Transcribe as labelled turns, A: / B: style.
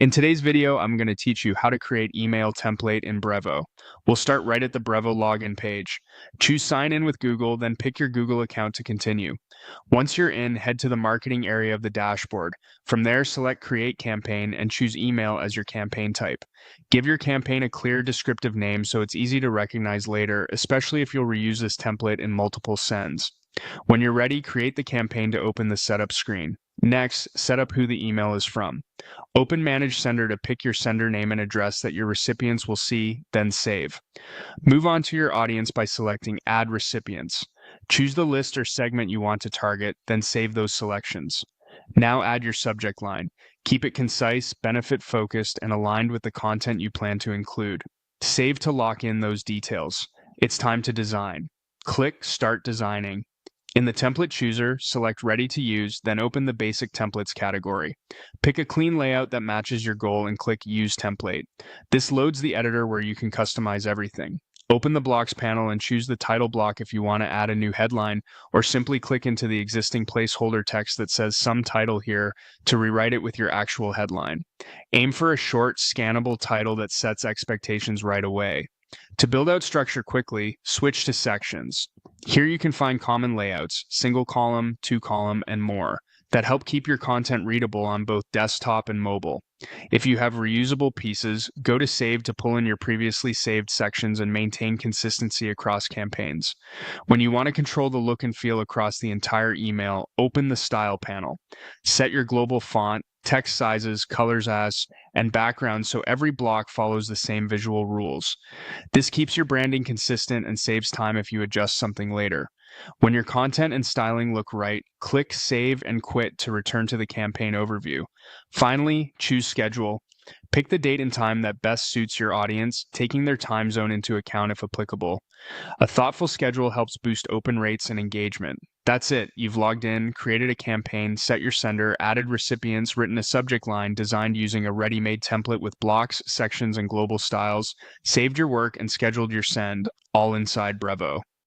A: In today's video, I'm going to teach you how to create email template in Brevo. We'll start right at the Brevo login page. Choose sign in with Google, then pick your Google account to continue. Once you're in, head to the marketing area of the dashboard. From there, select create campaign and choose email as your campaign type. Give your campaign a clear descriptive name so it's easy to recognize later, especially if you'll reuse this template in multiple sends. When you're ready, create the campaign to open the setup screen. Next, set up who the email is from. Open Manage Sender to pick your sender name and address that your recipients will see, then save. Move on to your audience by selecting Add Recipients. Choose the list or segment you want to target, then save those selections. Now add your subject line. Keep it concise, benefit-focused, and aligned with the content you plan to include. Save to lock in those details. It's time to design. Click Start Designing. In the template chooser, select Ready to Use, then open the Basic Templates category. Pick a clean layout that matches your goal and click Use Template. This loads the editor where you can customize everything. Open the Blocks panel and choose the title block if you want to add a new headline, or simply click into the existing placeholder text that says some title here to rewrite it with your actual headline. Aim for a short, scannable title that sets expectations right away. To build out structure quickly, switch to sections. Here you can find common layouts, single column, two column, and more, that help keep your content readable on both desktop and mobile. If you have reusable pieces, go to Save to pull in your previously saved sections and maintain consistency across campaigns. When you want to control the look and feel across the entire email, open the Style panel. Set your global font, text sizes, colors as, and background so every block follows the same visual rules. This keeps your branding consistent and saves time if you adjust something later. When your content and styling look right, click Save and Quit to return to the campaign overview. Finally, choose Schedule. Pick the date and time that best suits your audience, taking their time zone into account if applicable. A thoughtful schedule helps boost open rates and engagement. That's it. You've logged in, created a campaign, set your sender, added recipients, written a subject line designed using a ready-made template with blocks, sections, and global styles, saved your work, and scheduled your send, all inside Brevo.